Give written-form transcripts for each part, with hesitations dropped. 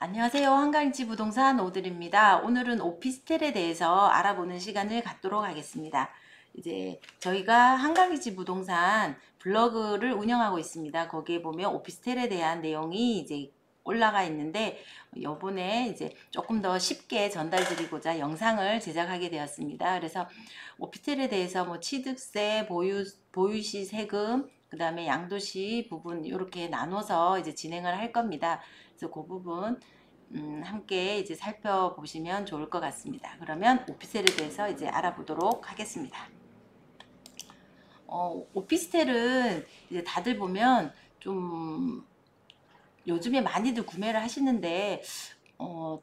안녕하세요. 한강일지 부동산 오들입니다. 오늘은 오피스텔에 대해서 알아보는 시간을 갖도록 하겠습니다. 이제 저희가 한강일지 부동산 블로그를 운영하고 있습니다. 거기에 보면 오피스텔에 대한 내용이 이제 올라가 있는데 요번에 이제 조금 더 쉽게 전달드리고자 영상을 제작하게 되었습니다. 그래서 오피스텔에 대해서 뭐 취득세, 보유시 세금, 그 다음에 양도시 부분 이렇게 나눠서 이제 진행을 할 겁니다. 그래서 그 부분 함께 이제 살펴보시면 좋을 것 같습니다. 그러면 오피스텔에 대해서 이제 알아보도록 하겠습니다. 오피스텔은 이제 다들 보면 좀 요즘에 많이들 구매를 하시는데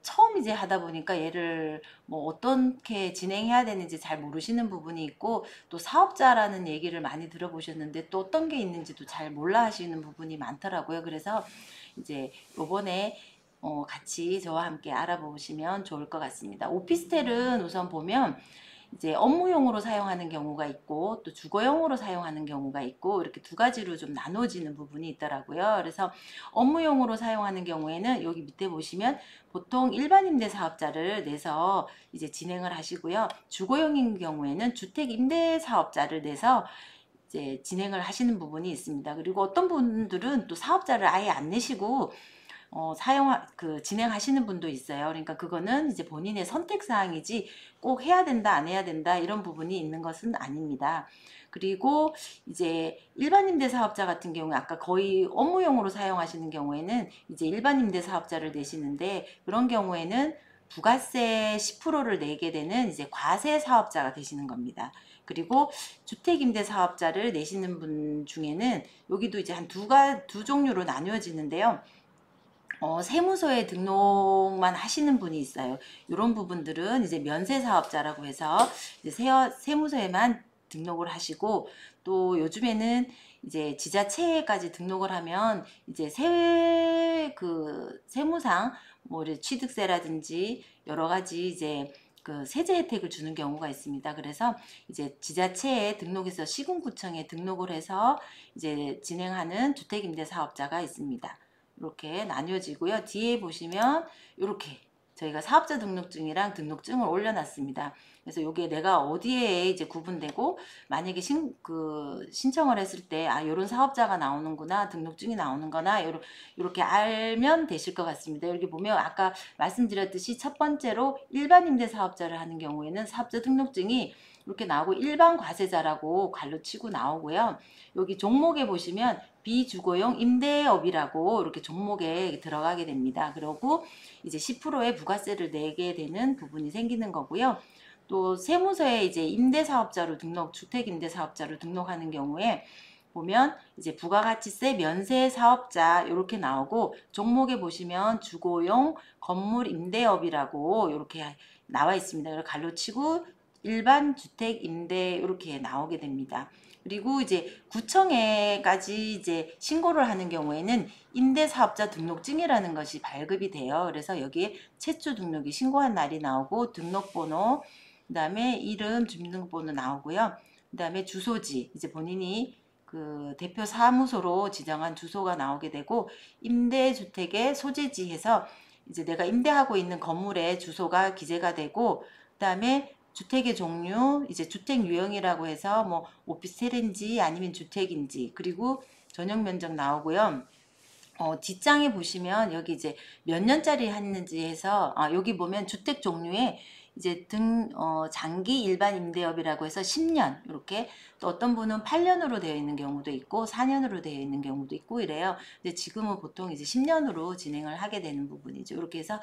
처음 이제 하다 보니까 얘를 뭐 어떻게 진행해야 되는지 잘 모르시는 부분이 있고, 또 사업자라는 얘기를 많이 들어보셨는데 또 어떤 게 있는지도 잘 몰라 하시는 부분이 많더라고요. 그래서 이제 요번에 같이 저와 함께 알아보시면 좋을 것 같습니다. 오피스텔은 우선 보면 이제 업무용으로 사용하는 경우가 있고 또 주거용으로 사용하는 경우가 있고 이렇게 두 가지로 좀 나눠지는 부분이 있더라고요. 그래서 업무용으로 사용하는 경우에는 여기 밑에 보시면 보통 일반 임대 사업자를 내서 이제 진행을 하시고요. 주거용인 경우에는 주택 임대 사업자를 내서 이제 진행을 하시는 부분이 있습니다. 그리고 어떤 분들은 또 사업자를 아예 안 내시고 진행하시는 분도 있어요. 그러니까 그거는 이제 본인의 선택 사항이지 꼭 해야 된다, 안 해야 된다 이런 부분이 있는 것은 아닙니다. 그리고 이제 일반 임대 사업자 같은 경우에 아까 거의 업무용으로 사용하시는 경우에는 이제 일반 임대 사업자를 내시는데, 그런 경우에는 부가세 10%를 내게 되는 이제 과세 사업자가 되시는 겁니다. 그리고 주택임대 사업자를 내시는 분 중에는 여기도 이제 한 두 종류로 나뉘어지는데요. 세무서에 등록만 하시는 분이 있어요. 이런 부분들은 이제 면세 사업자라고 해서 이제 세무서에만 등록을 하시고, 또 요즘에는 이제 지자체까지 등록을 하면 이제 세무상 뭐 취득세라든지 여러 가지 이제 그 세제 혜택을 주는 경우가 있습니다. 그래서 이제 지자체에 등록해서 시군구청에 등록을 해서 이제 진행하는 주택임대 사업자가 있습니다. 이렇게 나뉘어지고요. 뒤에 보시면 이렇게 저희가 사업자 등록증이랑 등록증을 올려놨습니다. 그래서 이게 내가 어디에 이제 구분되고, 만약에 신청을 했을 때 요런 사업자가 나오는구나, 등록증이 나오는구나, 요렇게 알면 되실 것 같습니다. 여기 보면 아까 말씀드렸듯이 첫 번째로 일반 임대 사업자를 하는 경우에는 사업자 등록증이 이렇게 나오고 일반 과세자라고 갈로 치고 나오고요. 여기 종목에 보시면 비주거용 임대업이라고 이렇게 종목에 들어가게 됩니다. 그리고 이제 10%의 부가세를 내게 되는 부분이 생기는 거고요. 또 세무서에 이제 임대사업자로 주택임대사업자로 등록하는 경우에 보면 이제 부가가치세 면세 사업자 이렇게 나오고, 종목에 보시면 주거용 건물 임대업이라고 이렇게 나와 있습니다. 그래서 갈로치고 일반 주택 임대 이렇게 나오게 됩니다. 그리고 이제 구청에까지 이제 신고를 하는 경우에는 임대사업자 등록증이라는 것이 발급이 돼요. 그래서 여기에 최초 등록이 신고한 날이 나오고, 등록번호, 그 다음에 이름, 주민등록번호 나오고요. 그 다음에 주소지, 이제 본인이 그 대표 사무소로 지정한 주소가 나오게 되고, 임대주택의 소재지에서 이제 내가 임대하고 있는 건물의 주소가 기재가 되고, 그 다음에 주택의 종류, 이제 주택 유형이라고 해서 뭐 오피스텔인지 아니면 주택인지, 그리고 전용 면적 나오고요. 뒷장에 보시면 여기 이제 몇 년짜리 했는지 해서 여기 보면 주택 종류에 이제 장기 일반 임대업이라고 해서 10년 이렇게, 또 어떤 분은 8년으로 되어 있는 경우도 있고 4년으로 되어 있는 경우도 있고 이래요. 근데 지금은 보통 이제 10년으로 진행을 하게 되는 부분이죠. 이렇게 해서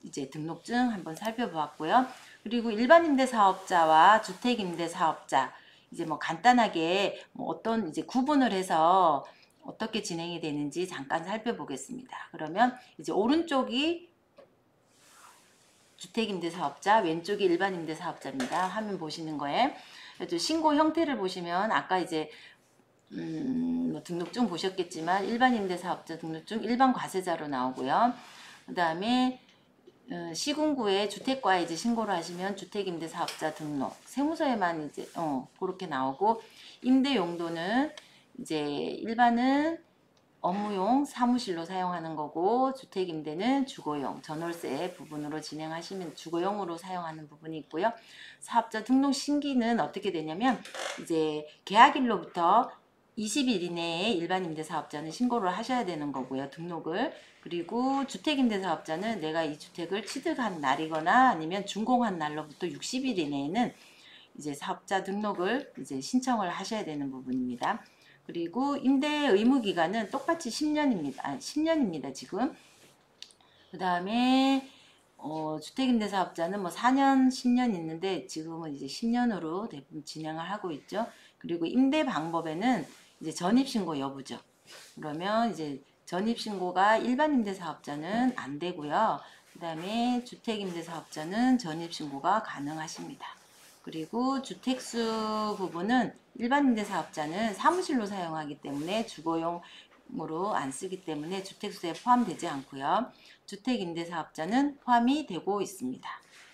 이제 등록증 한번 살펴보았고요. 그리고 일반 임대 사업자와 주택 임대 사업자, 이제 뭐 간단하게 뭐 어떤 이제 구분을 해서 어떻게 진행이 되는지 잠깐 살펴보겠습니다. 그러면 이제 오른쪽이 주택임대사업자, 왼쪽이 일반임대사업자입니다. 화면 보시는 거에 신고 형태를 보시면 아까 이제 뭐 등록증 보셨겠지만 일반임대사업자 등록증 일반 과세자로 나오고요. 그 다음에 시군구에 주택과에 이제 신고를 하시면 주택임대사업자 등록, 세무서에만 이제 그렇게 나오고, 임대 용도는 이제 일반은 업무용 사무실로 사용하는 거고, 주택임대는 주거용, 전월세 부분으로 진행하시면 주거용으로 사용하는 부분이 있고요. 사업자 등록 신기는 어떻게 되냐면 이제 계약일로부터 20일 이내에 일반 임대사업자는 신고를 하셔야 되는 거고요. 등록을. 그리고 주택임대사업자는 내가 이 주택을 취득한 날이거나 아니면 준공한 날로부터 60일 이내에는 이제 사업자 등록을 이제 신청을 하셔야 되는 부분입니다. 그리고 임대 의무 기간은 똑같이 10년입니다. 10년입니다, 지금. 그 다음에 주택임대사업자는 뭐 4년, 10년 있는데 지금은 이제 10년으로 대부분 진행을 하고 있죠. 그리고 임대 방법에는 이제 전입신고 여부죠. 그러면 이제 전입신고가 일반 임대사업자는 안 되고요. 그 다음에 주택임대사업자는 전입신고가 가능하십니다. 그리고 주택수 부분은 일반 임대사업자는 사무실로 사용하기 때문에 주거용으로 안 쓰기 때문에 주택수에 포함되지 않고요. 주택임대사업자는 포함이 되고 있습니다.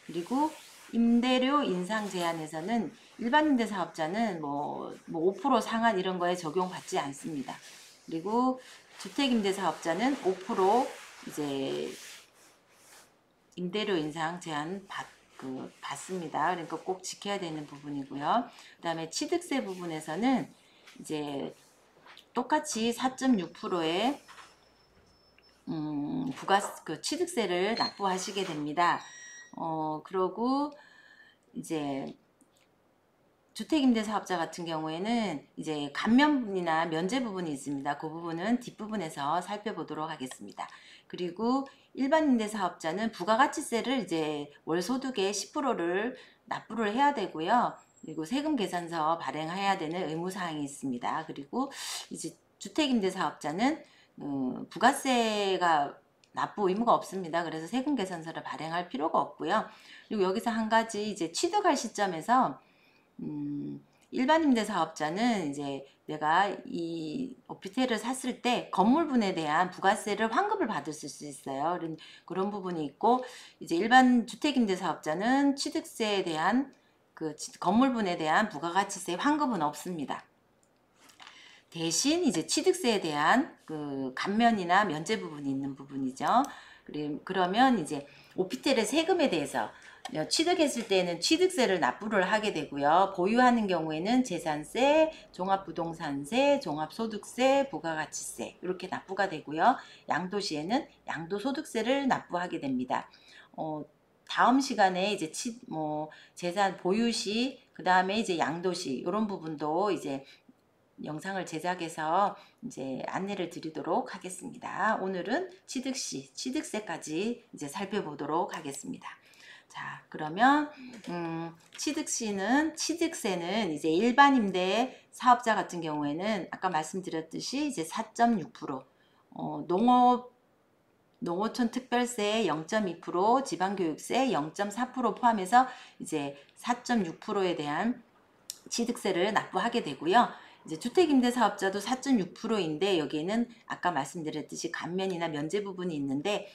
그리고 임대료 인상 제한에서는 일반 임대사업자는 뭐 5% 상한 이런 거에 적용받지 않습니다. 그리고 주택임대사업자는 5% 이제 임대료 인상 제한 받습니다. 그러니까 꼭 지켜야 되는 부분이고요. 그 다음에 취득세 부분에서는 이제 똑같이 4.6%의 취득세를 납부하시게 됩니다. 그러고 이제 주택임대사업자 같은 경우에는 이제 감면이나 면제 부분이 있습니다. 그 부분은 뒷부분에서 살펴보도록 하겠습니다. 그리고 일반 임대사업자는 부가가치세를 이제 월소득의 10%를 납부를 해야 되고요. 그리고 세금 계산서 발행해야 되는 의무사항이 있습니다. 그리고 이제 주택임대사업자는 부가세가 납부 의무가 없습니다. 그래서 세금 계산서를 발행할 필요가 없고요. 그리고 여기서 한 가지 이제 취득할 시점에서 일반 임대사업자는 이제 내가 이 오피스텔을 샀을 때 건물분에 대한 부가세를 환급을 받을 수 있어요. 그런 부분이 있고, 이제 일반 주택임대사업자는 취득세에 대한 건물분에 대한 부가가치세 환급은 없습니다. 대신 이제 취득세에 대한 감면이나 면제 부분이 있는 부분이죠. 그러면 이제 오피스텔의 세금에 대해서 취득했을 때는 취득세를 납부를 하게 되고요. 보유하는 경우에는 재산세, 종합부동산세, 종합소득세, 부가가치세 이렇게 납부가 되고요. 양도시에는 양도소득세를 납부하게 됩니다. 다음 시간에 이제 재산 보유시, 그 다음에 이제 양도시 이런 부분도 이제 영상을 제작해서 이제 안내를 드리도록 하겠습니다. 오늘은 취득시, 취득세까지 이제 살펴보도록 하겠습니다. 자, 그러면 취득세는 이제 일반 임대 사업자 같은 경우에는 아까 말씀드렸듯이 이제 4.6%, 농어촌 특별세 0.2%, 지방교육세 0.4% 포함해서 이제 4.6%에 대한 취득세를 납부하게 되고요. 이제 주택임대사업자도 4.6%인데 여기에는 아까 말씀드렸듯이 감면이나 면제 부분이 있는데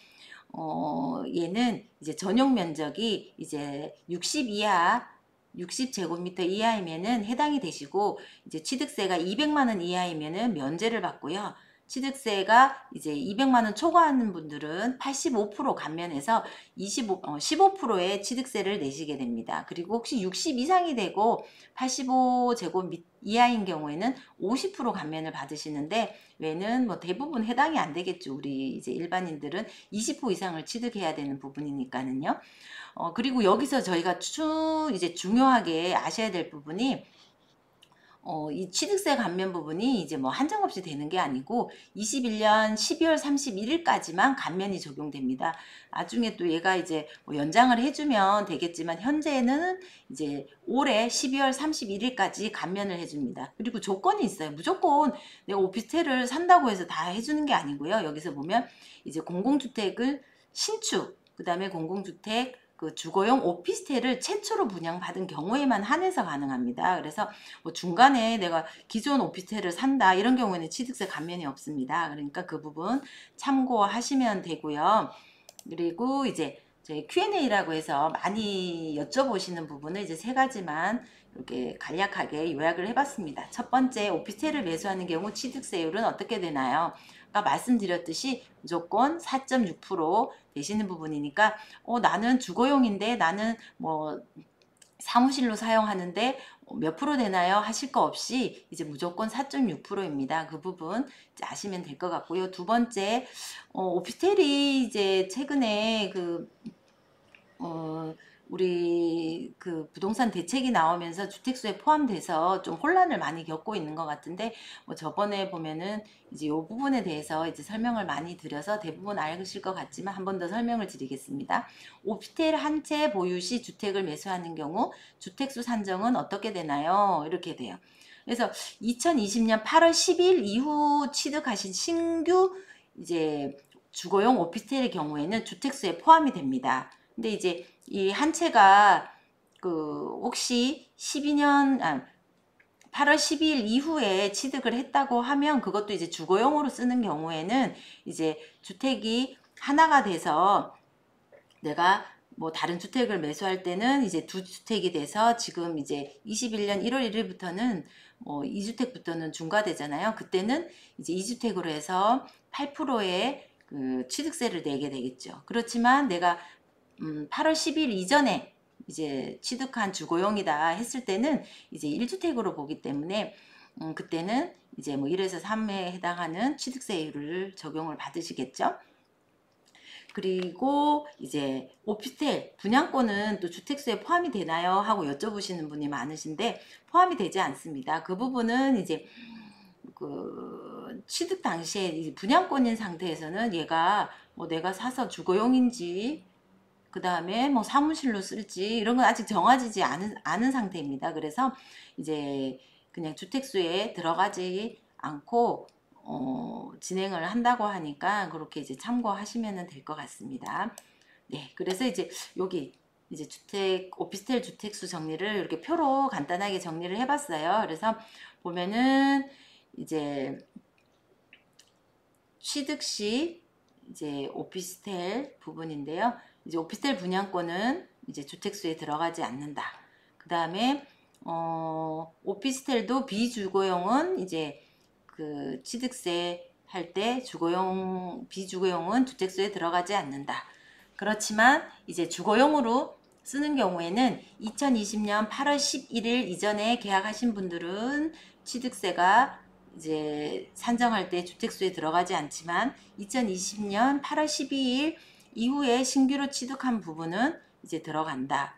얘는 이제 전용 면적이 이제 60제곱미터 이하이면은 해당이 되시고, 이제 취득세가 200만 원 이하이면은 면제를 받고요. 취득세가 이제 200만 원 초과하는 분들은 85% 감면해서 15%의 취득세를 내시게 됩니다. 그리고 혹시 60 이상이 되고 85제곱 이하인 경우에는 50% 감면을 받으시는데, 외는 뭐 대부분 해당이 안 되겠죠. 우리 이제 일반인들은 20% 이상을 취득해야 되는 부분이니까는요. 그리고 여기서 저희가 이제 중요하게 아셔야 될 부분이 이 취득세 감면 부분이 이제 뭐 한정없이 되는 게 아니고 21년 12월 31일까지만 감면이 적용됩니다. 나중에 또 얘가 이제 뭐 연장을 해주면 되겠지만 현재는 이제 올해 12월 31일까지 감면을 해줍니다. 그리고 조건이 있어요. 무조건 내가 오피스텔을 산다고 해서 다 해주는 게 아니고요. 여기서 보면 이제 공공주택을 신축, 그 다음에 공공주택 주거용 오피스텔을 최초로 분양받은 경우에만 한해서 가능합니다. 그래서 뭐 중간에 내가 기존 오피스텔을 산다 이런 경우에는 취득세 감면이 없습니다. 그러니까 그 부분 참고하시면 되고요. 그리고 이제 저희 Q&A라고 해서 많이 여쭤보시는 부분을 이제 세 가지만 이렇게 간략하게 요약을 해봤습니다. 첫 번째, 오피스텔을 매수하는 경우 취득세율은 어떻게 되나요? 아까 말씀드렸듯이 무조건 4.6% 되시는 부분이니까 나는 주거용인데 나는 뭐 사무실로 사용하는데 몇 프로 되나요? 하실 거 없이 이제 무조건 4.6%입니다. 그 부분 이제 아시면 될 것 같고요. 두 번째, 오피스텔이 이제 최근에 우리 부동산 대책이 나오면서 주택수에 포함돼서 좀 혼란을 많이 겪고 있는 것 같은데, 저번에 보면은 이제 이 부분에 대해서 이제 설명을 많이 드려서 대부분 알으실 것 같지만 한 번 더 설명을 드리겠습니다. 오피스텔 한 채 보유 시 주택을 매수하는 경우 주택수 산정은 어떻게 되나요? 이렇게 돼요. 그래서 2020년 8월 10일 이후 취득하신 신규 이제 주거용 오피스텔의 경우에는 주택수에 포함이 됩니다. 근데 이제 이 한 채가 혹시 8월 12일 이후에 취득을 했다고 하면 그것도 이제 주거용으로 쓰는 경우에는 이제 주택이 하나가 돼서 내가 뭐 다른 주택을 매수할 때는 이제 두 주택이 돼서 지금 이제 21년 1월 1일부터는 2주택부터는 중과되잖아요. 그때는 이제 2주택으로 해서 8%의 취득세를 내게 되겠죠. 그렇지만 내가 8월 10일 이전에 이제 취득한 주거용이다 했을 때는 이제 1주택으로 보기 때문에 그때는 이제 뭐 1에서 3에 해당하는 취득세율을 적용을 받으시겠죠. 그리고 이제 오피스텔 분양권은 또 주택수에 포함이 되나요? 하고 여쭤보시는 분이 많으신데 포함이 되지 않습니다. 그 부분은 이제 취득 당시에 분양권인 상태에서는 얘가 뭐 내가 사서 주거용인지 그 다음에 뭐 사무실로 쓸지 이런 건 아직 정해지지 않은 상태입니다. 그래서 이제 그냥 주택수에 들어가지 않고 진행을 한다고 하니까 그렇게 이제 참고하시면 될 것 같습니다. 네, 그래서 이제 여기 이제 오피스텔 주택수 정리를 이렇게 표로 간단하게 정리를 해봤어요. 그래서 보면은 이제 취득 시 이제 오피스텔 부분인데요. 이제 오피스텔 분양권은 이제 주택수에 들어가지 않는다. 그 다음에 오피스텔도 비주거용은 이제 취득세 할 때 비주거용은 주택수에 들어가지 않는다. 그렇지만 이제 주거용으로 쓰는 경우에는 2020년 8월 11일 이전에 계약하신 분들은 취득세가 이제 산정할 때 주택수에 들어가지 않지만 2020년 8월 12일 이후에 신규로 취득한 부분은 이제 들어간다.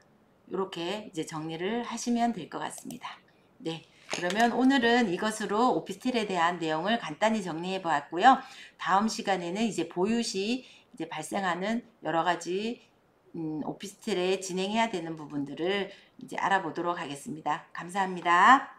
이렇게 이제 정리를 하시면 될 것 같습니다. 네. 그러면 오늘은 이것으로 오피스텔에 대한 내용을 간단히 정리해 보았고요. 다음 시간에는 이제 보유 시 이제 발생하는 여러 가지 오피스텔에 진행해야 되는 부분들을 이제 알아보도록 하겠습니다. 감사합니다.